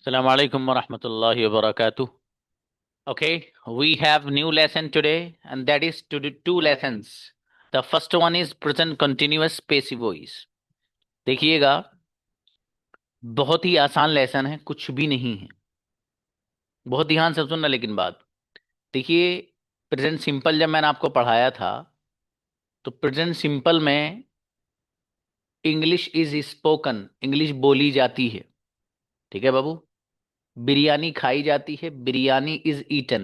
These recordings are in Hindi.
Assalamu alaikum wa rahmatullahi wa barakatuh. Okay, we have new lesson today, and that is to do two lessons. The first one is present continuous passive voice. देखिएगा, बहुत ही आसान लेसन है, कुछ भी नहीं है। बहुत ध्यान से सुनना लेकिन बात। देखिए, प्रेजेंट सिंपल जब मैंने आपको पढ़ाया था, तो प्रेजेंट सिंपल में इंग्लिश इज स्पोकन, इंग्लिश बोली जाती है। ठीक है बाबू। बिरयानी खाई जाती है, बिरयानी इज ईटन।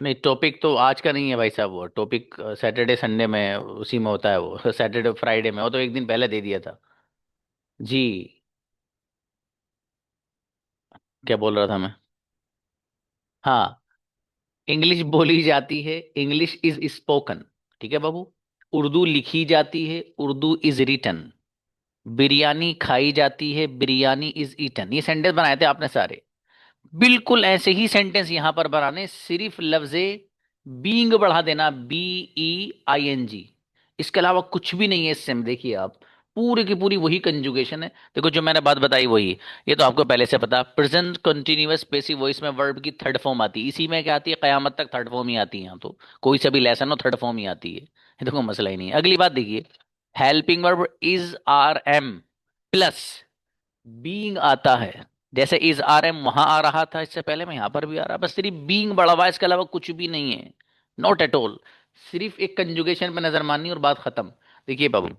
नहीं, टॉपिक तो आज का नहीं है भाई साहब। वो टॉपिक सैटरडे संडे में उसी में होता है, वो सैटरडे फ्राइडे में, वो तो एक दिन पहले दे दिया था। जी। क्या बोल रहा था मैं? हाँ, इंग्लिश बोली जाती है, इंग्लिश इज स्पोकन। ठीक है बाबू। उर्दू लिखी जाती है, उर्दू इज रिटन। बिरयानी खाई जाती है, बिरयानी इज ईटन। ये सेंटेंस बनाए थे आपने सारे। बिल्कुल ऐसे ही सेंटेंस यहां पर बनाने, सिर्फ लफ्जे बीइंग बढ़ा देना, BEING। इसके अलावा कुछ भी नहीं है इससे में। देखिए आप, पूरी की पूरी वही कंजुगेशन है। देखो जो मैंने बात बताई वही। ये तो आपको पहले से पता। प्रेजेंट कंटिन्यूअस पेसिव वॉइस में वर्ब की थर्ड फॉर्म आती है। इसी में क्या आती है? कयामत तक थर्ड फॉर्म ही आती है। यहाँ तो कोई सा भी लेसन हो, थर्ड फॉर्म ही आती है। ये तो कोई मसला ही नहीं है। अगली बात देखिए, helping verb is RM plus being आता है। जैसे इज RM वहां आ रहा था, इससे पहले में यहां पर भी आ रहा है, बस सिर्फ बीइंग बढ़ा हुआ है, इसके अलावा कुछ भी नहीं है। Not at all. सिर्फ एक कंजुगेशन पे नजर माननी और बात खत्म। देखिए बाबू,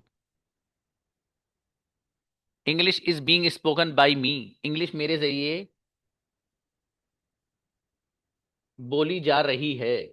English is being spoken by me, English मेरे जरिए बोली जा रही है।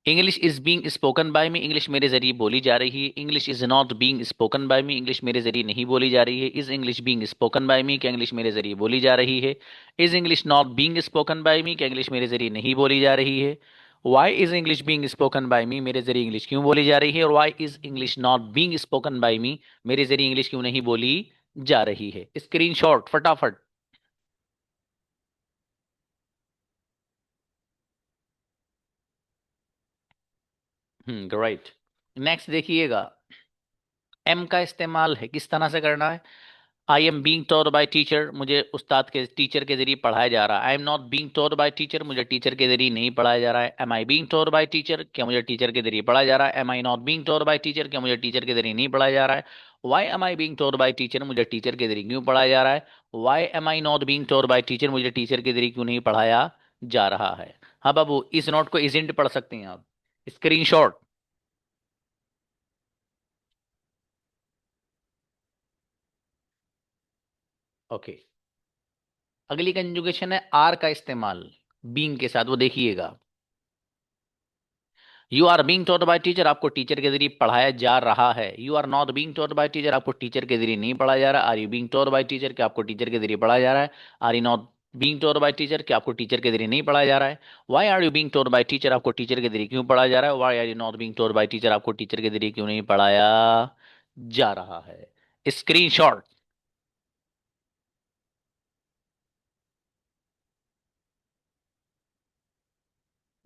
English is being spoken by me, English मेरे जरिए बोली जा रही है। English is not being spoken by me, English मेरे जरिए नहीं बोली जा रही है। Is English being spoken by me, क्या इंग्लिश मेरे जरिए बोली जा रही है? Is English not being spoken by me, क्या इंग्लिश मेरे जरिए नहीं बोली जा रही है? Why is English being spoken by me, मेरे जरिए इंग्लिश क्यों बोली जा रही है? और why is English not being spoken by me, मेरे जरिए इंग्लिश क्यों नहीं बोली जा रही है? स्क्रीनशॉट फटाफट। राइट। नेक्स्ट देखिएगा, एम का इस्तेमाल है, किस तरह से करना है? I am being taught by teacher, मुझे उस्ताद के टीचर के जरिए पढ़ाया जा रहा है। I am not being taught by teacher, मुझे टीचर के जरिए नहीं पढ़ाया जा रहा है। Am I being taught by teacher, क्या मुझे टीचर के जरिए पढ़ाया जा रहा है? Am I not being taught by teacher, क्या मुझे टीचर के जरिए नहीं पढ़ाया जा रहा है? Why am I being taught by teacher, मुझे टीचर के जरिए क्यों पढ़ाया जा रहा है? Why am I not being taught by teacher, मुझे टीचर के जरिए क्यों नहीं पढ़ाया जा रहा है? हाँ बाबू, इस नोट को इजेंट पढ़ सकते हैं आप। स्क्रीनशॉट। ओके। अगली कंजुगेशन है आर का इस्तेमाल बींग के साथ, वो देखिएगा। You are being taught by teacher, आपको टीचर के जरिए पढ़ाया जा रहा है। You are not being taught by teacher, आपको टीचर के जरिए नहीं पढ़ाया जा रहा। Are you being taught by teacher, क्या आपको टीचर के जरिए पढ़ाया जा रहा है? Are you not being taught by teacher, क्या आपको टीचर के जरिए नहीं पढ़ाया जा रहा है? Why are you being taught by teacher, आपको टीचर के जरिए क्यों पढ़ाया जा रहा है? Why are you not being taught by teacher, आपको टीचर के जरिए क्यों नहीं पढ़ाया जा रहा है? स्क्रीनशॉट।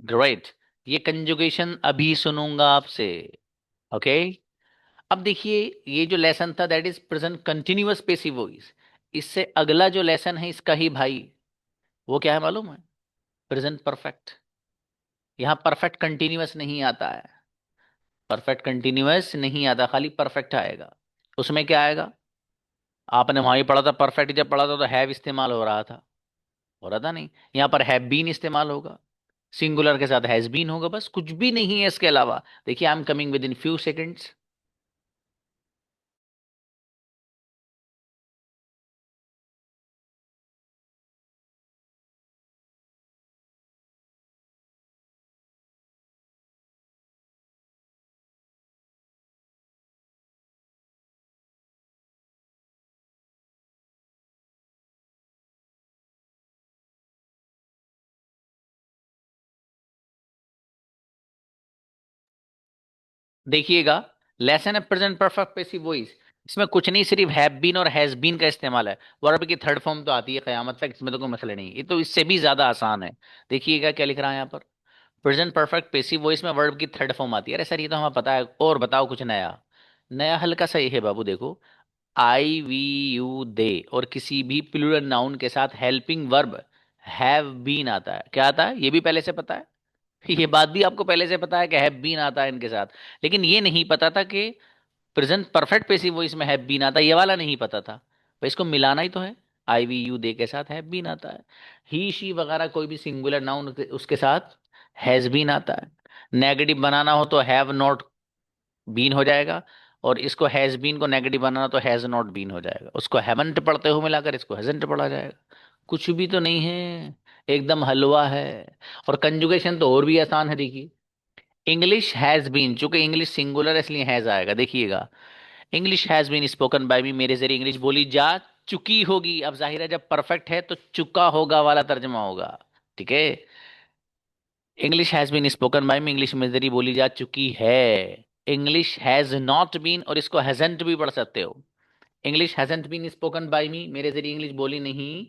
ग्रेट। ये कंजुगेशन अभी सुनूंगा आपसे। ओके। अब देखिए, ये जो लेसन था that is present continuous passive voice. इससे अगला जो लेसन है इसका ही भाई, वो क्या है मालूम है? Present perfect. यहाँ परफेक्ट कंटिन्यूअस नहीं आता है। परफेक्ट कंटिन्यूअस नहीं आता, खाली परफेक्ट आएगा। उसमें क्या आएगा? आपने वहां ही पढ़ा था, परफेक्ट जब पढ़ा था तो हैव इस्तेमाल हो रहा था। हो रहा था नहीं? यहाँ पर हैव बीन इस्तेमाल होगा, सिंगुलर के साथ हैज बीन होगा, बस कुछ भी नहीं है इसके अलावा। देखिए, I am coming with in few seconds. देखिएगा, लेसन है प्रेजेंट परफेक्ट पैसिव वॉइस। इसमें कुछ नहीं, सिर्फ हैव बीन और हैज बीन का इस्तेमाल है। वर्ब की थर्ड फॉर्म तो आती है कयामत तक, इसमें तो कोई मसला नहीं। ये तो इससे भी ज्यादा आसान है। देखिएगा क्या लिख रहा है यहाँ पर। प्रेजेंट परफेक्ट पैसिव वॉइस में वर्ब की थर्ड फॉर्म आती है। अरे सर, ये तो हमें पता है, और बताओ कुछ नया। नया हल्का सा ये है बाबू, देखो। आई वी यू दे और किसी भी प्लूरल नाउन के साथ हेल्पिंग वर्ब हैव बीन आता है। क्या आता है ये भी पहले से पता है। ये बात भी आपको पहले से पता है कि हैव बीन आता है इनके साथ। लेकिन ये नहीं पता था कि प्रेजेंट परफेक्ट पेसिव वॉइस में हैव बीन आता है, ये वाला नहीं पता था। भाई इसको मिलाना ही तो है। आई वी यू दे के साथ हैव बीन आता है। ही शी वगैरह कोई भी सिंगुलर नाउन उसके साथ हैज बीन आता है। नेगेटिव बनाना हो तो हैव नॉट बीन हो जाएगा। और इसको हैज बीन को नेगेटिव बनाना तो हैज नॉट बीन हो जाएगा। उसको हैवंट पढ़ते हुए मिलाकर इसको हैजंट पढ़ा जाएगा। कुछ भी तो नहीं है, एकदम हलवा है। और कंजुगेशन तो और भी आसान है, देखिए। इंग्लिश हैज बीन, चूंकि इंग्लिश सिंगुलर है इसलिए हैज आएगा, देखिएगा। English has been spoken by me, मेरे जरिए इंग्लिश बोली जा चुकी होगी। अब जाहिर है जब परफेक्ट है तो चुका होगा वाला तर्जमा होगा। ठीक है। English has been spoken by me, English मेरे जरिए बोली जा चुकी है। इंग्लिश हैज नॉट बीन और इसको हैजंट भी पढ़ सकते हो। English hasn't been spoken by me, मेरे जरिए इंग्लिश बोली नहीं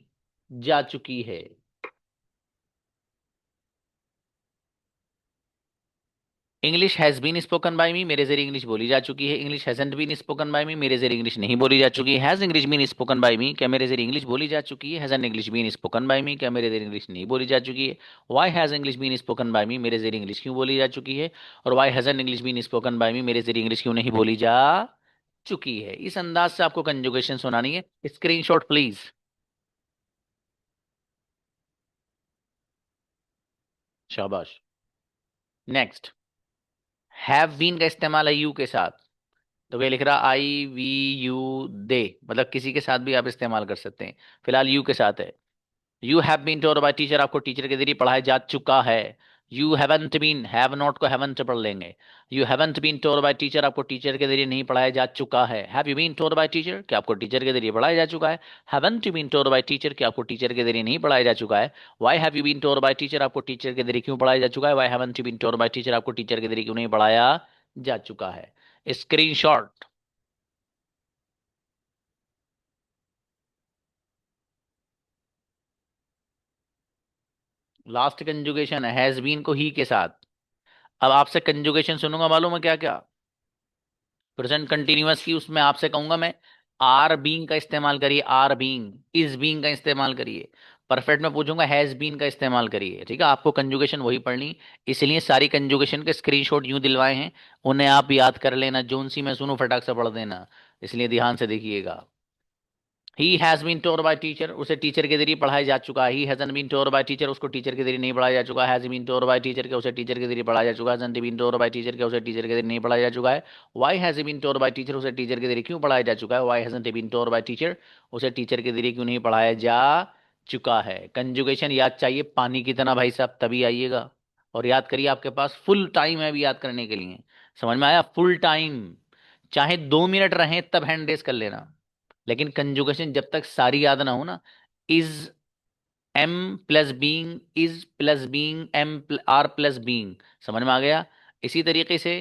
जा चुकी है। English has been spoken by me, मेरे जरिए इंग्लिश बोली जा चुकी है। English hasn't been spoken by me, मेरे जरिए इंग्लिश नहीं बोली जा चुकी है। Has English been spoken by me, क्या मेरे जरिए इंग्लिश बोली जा चुकी है। Hasn't English been spoken by me, क्या मेरे जरिए इंग्लिश नहीं बोली जा चुकी है। Why has English been spoken by me, मेरे जरिए इंग्लिश क्यों बोली जा चुकी है। और why hasn't English been spoken by me, मेरे जरिए इंग्लिश क्यों नहीं बोली जा चुकी है। इस अंदाज से आपको कंजुगेशन सुनानी है। Screenshot please. शाबाश। नेक्स्ट। हैव बीन का इस्तेमाल है यू के साथ। तो क्या लिख रहा, आई वी यू दे, मतलब किसी के साथ भी आप इस्तेमाल कर सकते हैं। फिलहाल यू के साथ है। You have been told by teacher, आपको टीचर के जरिए पढ़ाया जा चुका है। You haven't been, have not को हैवंट पढ़ लेंगे। You haven't been told by teacher, आपको टीचर के जरिए नहीं पढ़ाया जा चुका है। Have you been told by teacher, क्या आपको टीचर के जरिए पढ़ाया जा चुका है। Haven't you been told by teacher, क्या आपको टीचर के जरिए नहीं पढ़ाया जा चुका है। Why have you been told by teacher, आपको टीचर के जरिए क्यों पढ़ाया जा चुका है। Why haven't you been told by teacher, आपको टीचर के जरिए क्यों नहीं पढ़ाया जा चुका है। स्क्रीनशॉट। लास्ट कंजुगेशन है हैज बीन को ही के साथ। अब आपसे कंजुगेशन सुनूंगा, मालूम है क्या क्या। प्रेजेंट कंटिन्यूअस की उसमें आपसे कहूंगा मैं, आर बीइंग का इस्तेमाल करिए, आर बीइंग। इज बीइंग का इस्तेमाल करिए। परफेक्ट में पूछूंगा हैज बीन का इस्तेमाल करिए। ठीक है, आपको कंजुगेशन वही पढ़नी। इसलिए सारी कंजुगेशन के स्क्रीनशॉट यूं दिलवाए हैं, उन्हें आप याद कर लेना। जोन सी मैं सुनूं फटाक से पढ़ देना। इसलिए ध्यान से देखिएगा। He has been told by teacher, उसे टीचर के जरिए पढ़ाया जा चुका है। He hasn't been told by teacher, उसको टीचर के जरिए नहीं पढ़ाया जा चुका है। Has been told by teacher, के उसे टीचर के जरिए पढ़ाया जा चुका है। Hasn't been told by teacher, के उसे टीचर के जरिए नहीं पढ़ाया जा चुका है। Why has been told by teacher, उसे टीचर के जरिए क्यों पढ़ाया जा चुका है। Why hasn't been told by teacher, उसे टीचर के जरिए क्यों नहीं पढ़ाया जा चुका है। कंजुगेशन याद चाहिए पानी की तरह भाई साहब, तभी आइएगा। और याद करिए, आपके पास फुल टाइम है अभी याद करने के लिए। समझ में आया, फुल टाइम। चाहे 2 मिनट रहे तब हैंड रेस कर लेना। लेकिन कंजुगेशन जब तक सारी याद ना हो ना, is am plus being, is plus being, am are plus being, समझ में आ गया। इसी तरीके से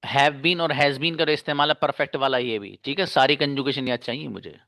हैव बीन और हैज बीन का इस्तेमाल है परफेक्ट वाला, ये भी ठीक है। सारी कंजुगेशन याद चाहिए मुझे।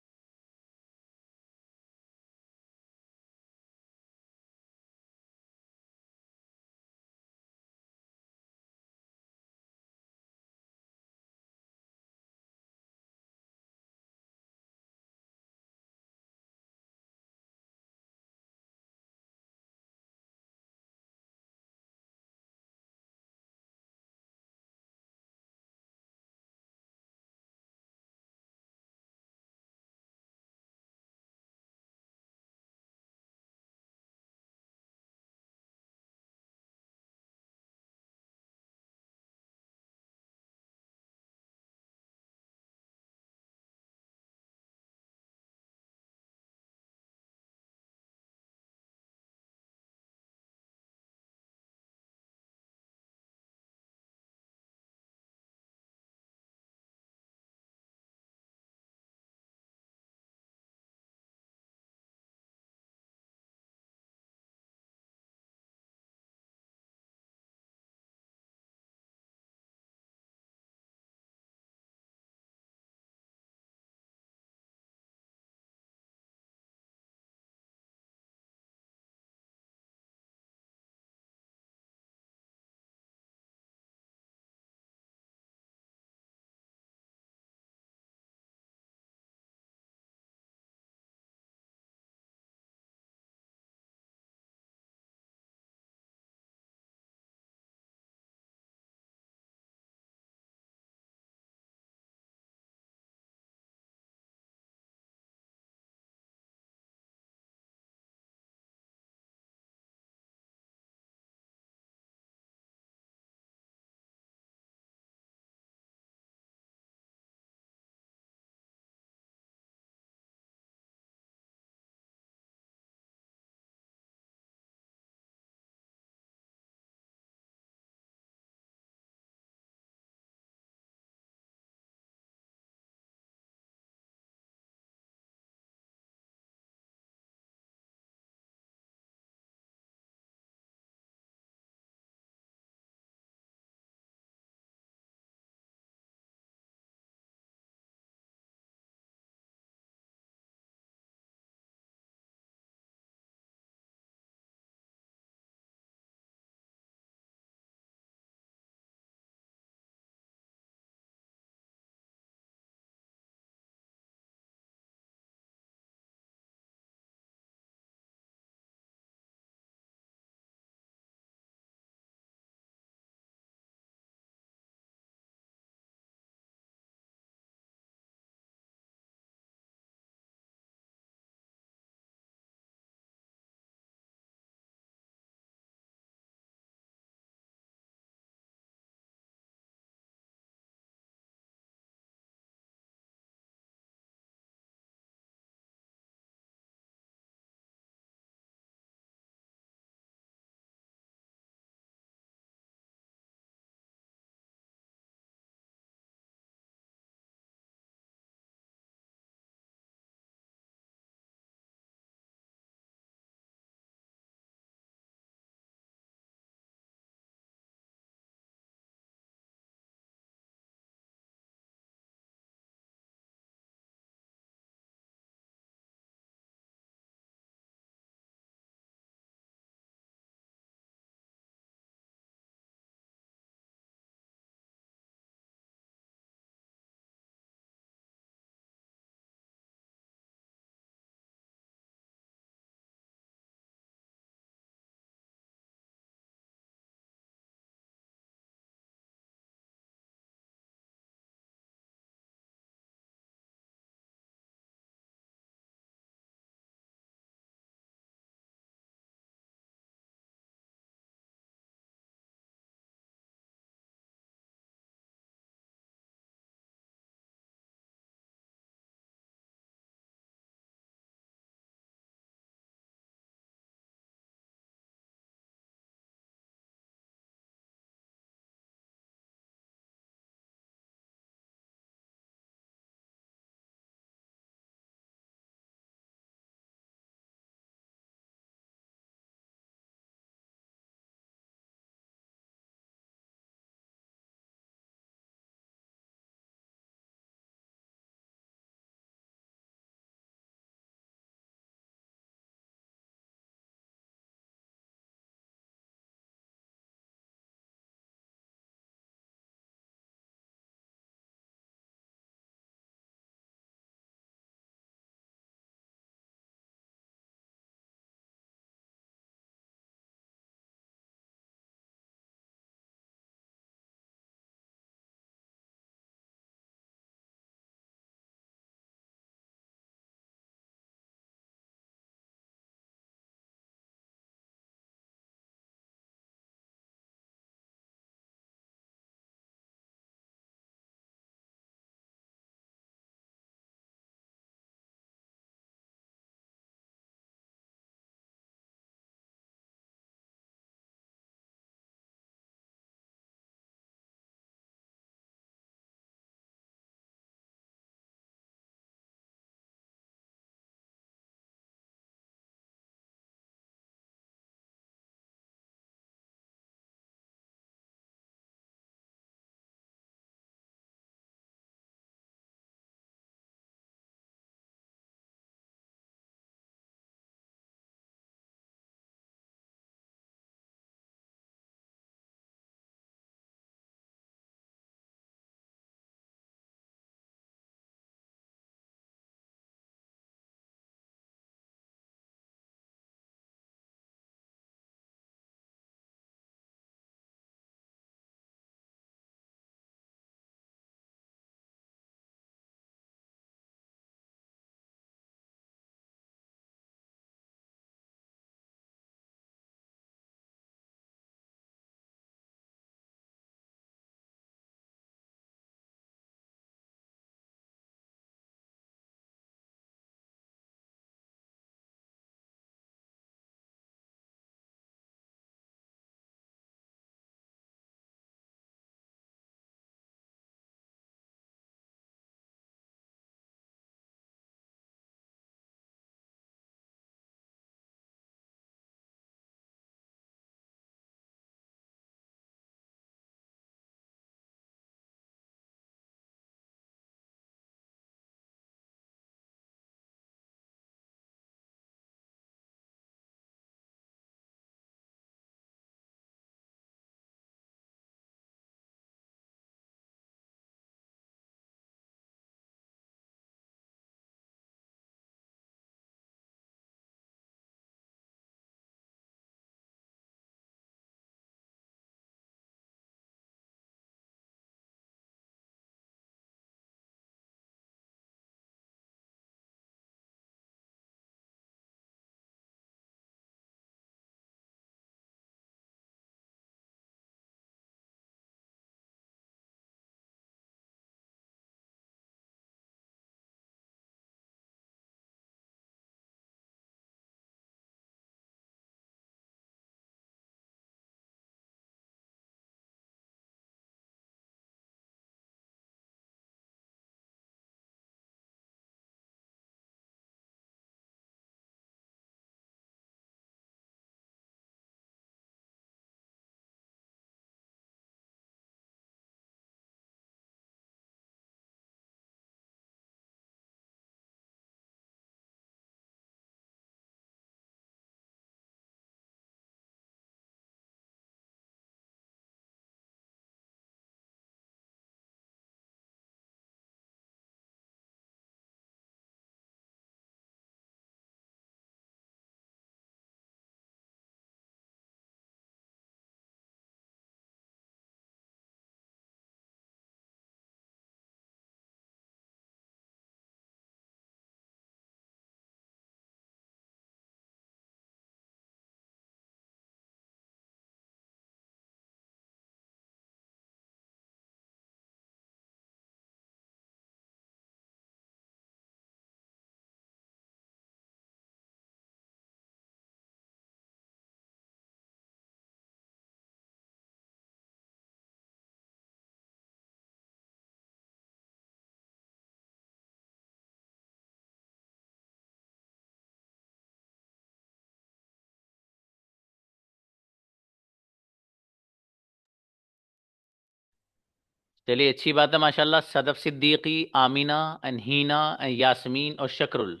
चलिए, अच्छी बात है माशाल्लाह। सदफ सिद्दीकी, आमीना, अनहीना, यास्मीन और शकरुल,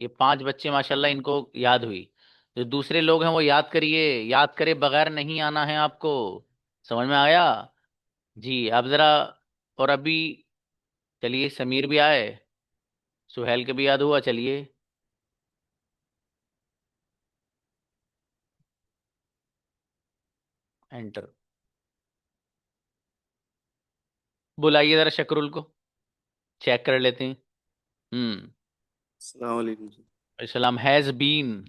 ये 5 बच्चे माशाल्लाह, इनको याद हुई। जो दूसरे लोग हैं वो याद करिए, याद करे बगैर नहीं आना है आपको। समझ में आया? जी, अब जरा। और अभी चलिए, समीर भी आए, सुहेल के भी याद हुआ। चलिए, एंटर। बुलाइए जरा शकरुल को, चेक कर लेते हैं। हम्म। अस्सलाम वालेकुम। सलाम। Has been.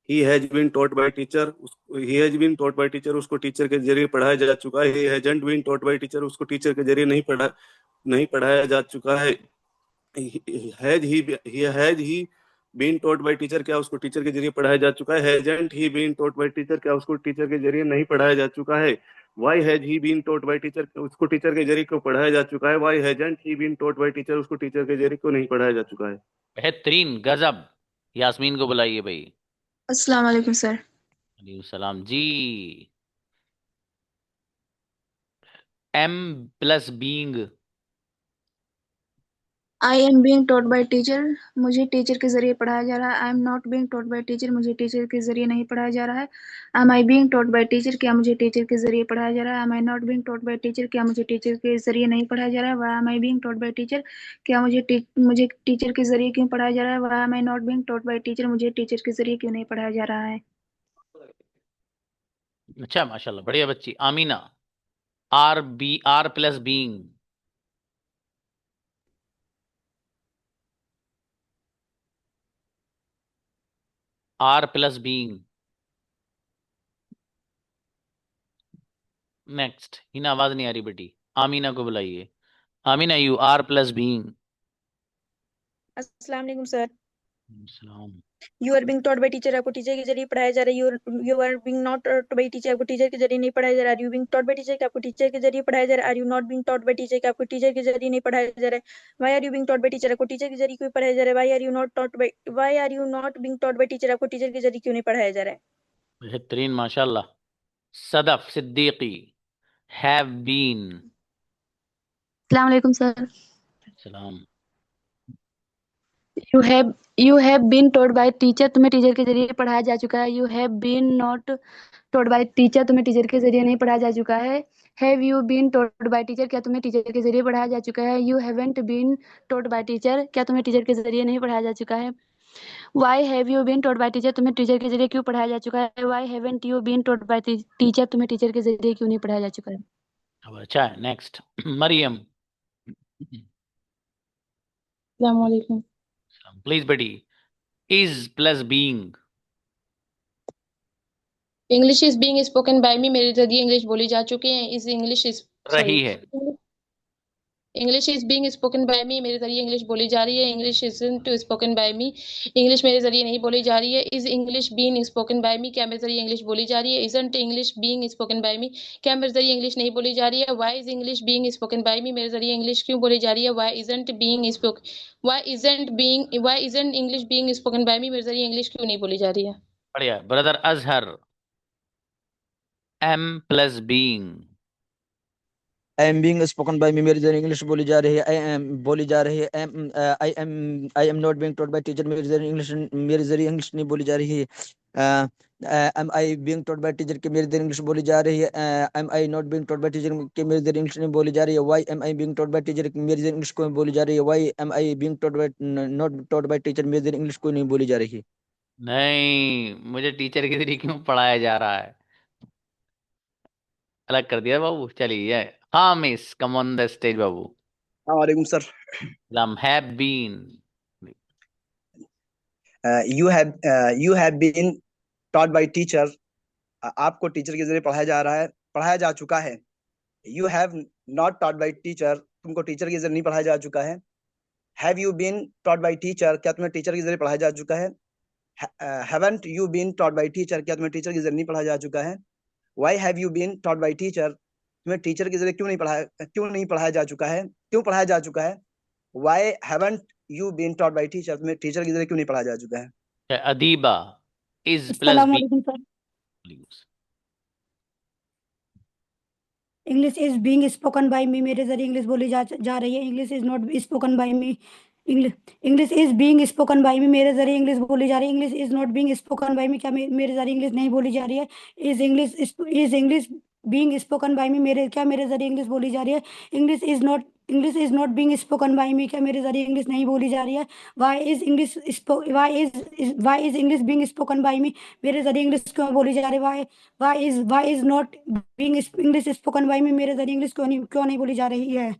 He has been taught by teacher, he has been taught by teacher, उसको टीचर के जरिए पढ़ाया जा चुका है। He hasn't been taught by teacher, उसको टीचर के जरिए नहीं पढ़ाया जा चुका है। Has he been taught by teacher, क्या उसको टीचर के जरिए पढ़ाया जा चुका है। Hasn't he been taught by teacher, क्या उसको टीचर के जरिए नहीं पढ़ाया जा चुका है। Why has he been taught by teacher, उसको टीचर के जरिए क्यों पढ़ाया जा चुका है। Why hasn't he been taught by teacher, उसको टीचर के जरिए क्यों नहीं पढ़ाया जा चुका है। बेहतरीन, गजब। यास्मीन को बुलाइए भाई। अस्सलाम वालेकुम सर। वालेकुम सलाम जी। Am plus being. I am being taught by teacher, मुझे टीचर के जरिए पढ़ाया जा रहा है। I am not being taught by teacher, मुझे टीचर के जरिए नहीं पढ़ाया जा रहा है। Am I being taught by teacher, क्या मुझे टीचर के जरिए पढ़ाया जा रहा है। Am I not being taught by teacher, क्या मुझे टीचर के जरिए नहीं पढ़ाया जा रहा है। Why am I being taught by teacher, क्या मुझे टीचर के जरिए क्यों पढ़ाया जा रहा है। Why am I not being taught by teacher, मुझे टीचर के जरिए क्यों नहीं पढ़ाया जा रहा है। अच्छा, माशाल्लाह, बढ़िया बच्ची। Amina. Are plus being. Are plus being. Next. Hina, आवाज नहीं आ रही बेटी। आमीना को बुलाइए। Amina, you are plus being. अस्सलाम वालेकुम सर। सलाम। You are being taught by teacher, आपको टीचर के जरिए पढ़ाया जा रहा है। You are being not taught by teacher, आपको टीचर के जरिए नहीं पढ़ाया जा रहा है। You being taught by teacher, आपको टीचर के जरिए पढ़ाया जा रहा है। Are you not being taught by teacher, आपको टीचर के जरिए नहीं पढ़ाया जा रहा है। Why are you being taught by teacher, आपको टीचर के जरिए क्यों पढ़ाया जा रहा है। Why are you not being taught by teacher, आपको टीचर के जरिए क्यों नहीं पढ़ाया जा रहा है। बेहतरीन, माशाल्लाह। सदफ सिद्दीकी। Have been. अस्सलाम वालेकुम सर। सलाम। You have been taught by teacher, तुम्हें टीचर के जरिए पढ़ाया जा चुका है। You have been not taught by teacher, तुम्हें टीचर के जरिए नहीं पढ़ाया जा चुका है। Have you been taught by teacher, क्या तुम्हें टीचर के जरिए पढ़ाया जा चुका है। You haven't been taught by teacher, क्या तुम्हें टीचर के जरिए नहीं पढ़ाया जा चुका है। Why have you been taught by teacher, तुम्हें टीचर के जरिए क्यों पढ़ाया जा चुका है। Why haven't you been taught by teacher, तुम्हें टीचर के जरिए क्यों नहीं पढ़ाया जा चुका है। अब अच्छा है। नेक्स्ट। मरियम। अस्सलाम वालेकुम। प्लीज बेटी। Is plus being. English is being spoken by me, मेरे जरिए इंग्लिश बोली जा चुकी है। इज इंग्लिश इज सॉरी रही है। English is being spoken by me, मेरे जरिए इंग्लिश बोली जा रही है। English isn't spoken by me, English मेरे जरिए नहीं बोली जा रही है। Is English being spoken by me, क्या मेरे जरिए इंग्लिश बोली जा रही है। Isn't English being spoken by me, क्या मेरे जरिए इंग्लिश नहीं बोली जा रही है। Why is English being spoken by me, मेरे जरिए इंग्लिश क्यों बोली जा रही है। Why isn't English being spoken by me, मेरे जरिए इंग्लिश क्यों नहीं बोली जा रही है। बढ़िया। Brother Azhar. Am plus being. I am being spoken by me, मेरी जरिए इंग्लिश बोली जा रही है। आई एम बोली जा रही है। I am not being taught by teacher, मेरे जरिए इंग्लिश नहीं बोली जा रही है। Am I being taught by teacher के मेरे जरिए इंग्लिश बोली जा रही है। Am I not being taught by teacher के मेरे जरिए इंग्लिश नहीं बोली जा रही है। Why am I being taught by teacher मेरे जरिए इंग्लिश को बोली जा रही है। Why am I being taught bye not taught by teacher मेरे जरिए इंग्लिश को नहीं बोली जा रही है। नहीं, मुझे टीचर के जरिए क्यों पढ़ाया जा रहा है। अलग कर दिया बाबू। चलिए। हाँ miss, come on the stage बाबू। वालेकुम सर। लम have been. You have been taught by teacher, आपको टीचर के जरिए पढ़ाया जा चुका है। You have not taught by teacher, तुमको टीचर के जरिए नहीं पढ़ाया जा चुका है। Have you been taught by teacher, क्या तुम्हें टीचर के जरिए पढ़ाया जा चुका है। Haven't you been taught by teacher, क्या तुम्हें टीचर के जरिए नहीं पढ़ाया जा चुका है। Why have you been taught by teacher, तुम्हें टीचर के जरिए क्यों नहीं पढ़ाया जा चुका है, क्यों पढ़ाया जा चुका है। Why haven't you been taught by teacher, तुम्हें टीचर के जरिए क्यों नहीं पढ़ाया जा चुका है। अदीबा। इज प्लस अस्सलाम बी। वालेकुम sir. English is being spoken by me, मेरे जरिए इंग्लिश बोली जा रही है। English is not spoken by me. English English is being spoken by me, मेरे जरिए इंग्लिश बोली जा रही है। English is not being spoken by me, क्या मेरे जरिए इंग्लिश नहीं बोली जा रही है। Is English being spoken by me, मेरे जरिए इंग्लिश बोली जा रही है। English is not being spoken by me, क्या मेरे जरिए इंग्लिश नहीं बोली जा रही है। Why is English being spoken by me, मेरे जरिए इंग्लिश क्यों बोली जा रही है। Why is not being English spoken by me, मेरे जरिए इंग्लिश क्यों नहीं बोली जा रही है।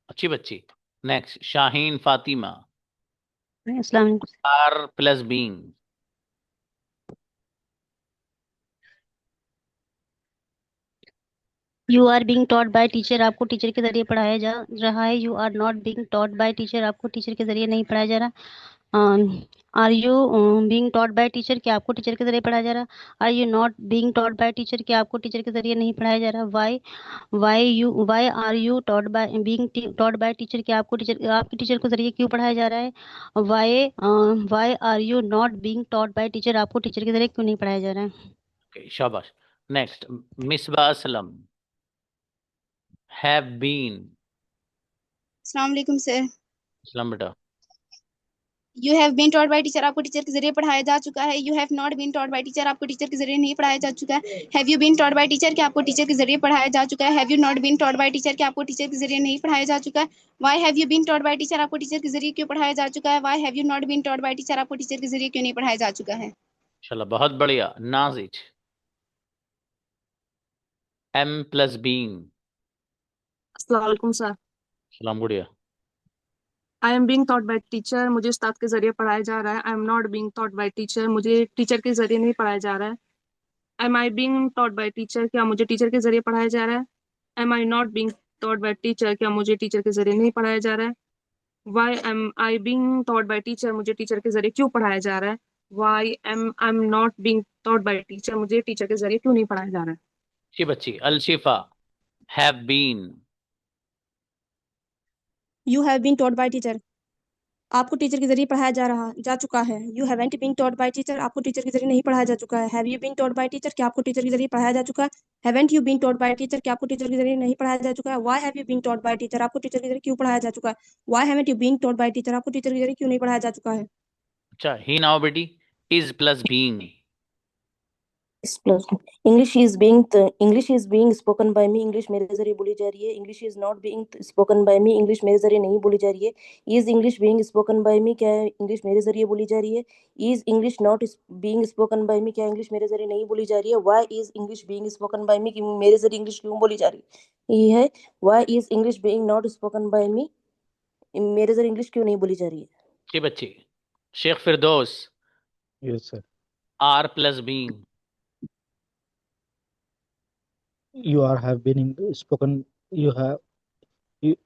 अच्छी बच्ची। नेक्स्ट शाहीन फातिमा। अस्सलाम वालेकुम। Are plus being. You are being taught by teacher, आपको टीचर के जरिए पढ़ाया जा रहा है। You are not being taught by teacher, आपको टीचर के जरिए नहीं पढ़ाया जा रहा। Are you being taught by teacher, क्या आपको टीचर के जरिए पढ़ाया जा रहा। Are you not being taught by teacher, क्या आपको टीचर के जरिए नहीं पढ़ाया जा रहा। Why are you taught by being taught by teacher, क्या आपके टीचर के जरिए क्यों पढ़ाया जा रहा है। Why are you not being taught by teacher, आपको टीचर के जरिए क्यों नहीं पढ़ाया जा रहा है। Okay, शाबाश। Next Misba Aslam. Have been. अस्सलाम वालेकुम सर। असलम बेटा। You have been taught by teacher, आपको टीचर के जरिए पढ़ाया जा चुका है। You have not been taught by teacher, आपको टीचर के जरिए नहीं पढ़ाया जा चुका है। Have you been taught by teacher, क्या आपको टीचर के जरिए पढ़ाया जा चुका है। Have you not been taught by teacher, क्या आपको टीचर के जरिए नहीं पढ़ाया जा चुका है। Why have you been taught by teacher, आपको टीचर के जरिए क्यों पढ़ाया जा चुका है। Why have you not been taught by teacher, आपको टीचर के जरिए क्यों नहीं पढ़ाया जा चुका है। चलो बहुत बढ़िया। नाजिज। Am plus being. अस्सलाम वालेकुम सर। सलाम गुड़िया। I am being taught by teacher, मुझे उस्ताद के जरिए पढ़ाया जा रहा है। I am not being taught by teacher, मुझे टीचर के जरिए नहीं पढ़ाया जा रहा है। Am I being taught by teacher, क्या मुझे टीचर के जरिए पढ़ाया जा रहा है। Am I not being taught by teacher, क्या मुझे टीचर के जरिए नहीं पढ़ाया जा रहा है। Why am I being taught by teacher, मुझे टीचर के जरिए क्यों पढ़ाया जा रहा है। Why am I am not being taught by teacher, मुझे टीचर के जरिए क्यों नहीं पढ़ाया जा रहा है। अच्छी बच्ची। Alshifa. Have been. You have been taught by teacher, आपको टीचर के जरिए पढ़ाया जा चुका है। You haven't been taught by teacher, आपको टीचर के जरिए नहीं पढ़ाया जा चुका है। Have you been taught by teacher, क्या आपको टीचर के जरिए पढ़ाया जा चुका है। Haven't you been taught by teacher, क्या आपको टीचर के जरिए नहीं पढ़ाया जा चुका है। Why have you been taught by teacher, आपको टीचर के जरिए क्यों पढ़ाया जा चुका है। Why haven't you been taught by teacher, आपको टीचर के जरिए क्यों नहीं पढ़ाया जा चुका है। अच्छा ही नाउ बेटी। Is plus being. English is being spoken by me, English मेरे जरिए बोली जा रही है। English is not being spoken by me, English मेरे जरिए नहीं बोली जा रही है। Is English being spoken by me, क्या इंग्लिश मेरे जरिए बोली जा रही है। Is English not being spoken by me, क्या इंग्लिश मेरे जरिए नहीं बोली जा रही है। Why is English being spoken by me, मेरे जरिए इंग्लिश क्यों बोली जा रही है। ये है why is English being not spoken by me, मेरे जरिए इंग्लिश क्यों नहीं बोली जा रही है। अच्छी बच्ची। Sheikh Firdaus. Yes sir. Are plus being. You are have been spoken. You have you,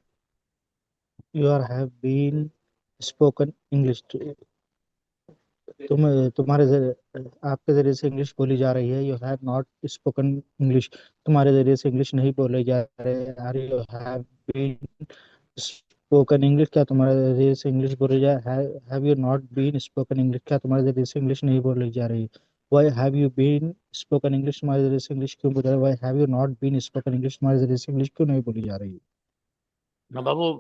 you are have been spoken English. तुम्हारे आपके जरिए से इंग्लिश बोली जा रही है। You have not spoken English, तुम्हारे जरिए से इंग्लिश नहीं बोले जा रहे। Are you have been spoken English, क्या तुम्हारे जरिए से इंग्लिश बोली जा। Have you not been spoken English, क्या तुम्हारे जरिए से इंग्लिश नहीं बोली जा रही। Why have you been spoken English, तुम्हारे जरिए से इंग्लिश क्यों बोली जा रही। Why have you not been spoken English, तुम्हारे जरिए से इंग्लिश क्यों नहीं बोली जा रही। ना बाबू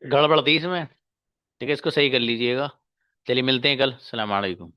गड़बड़ थी इसमें। ठीक है इसको सही कर लीजिएगा। चलिए मिलते हैं कल। सलाम अलैकुम।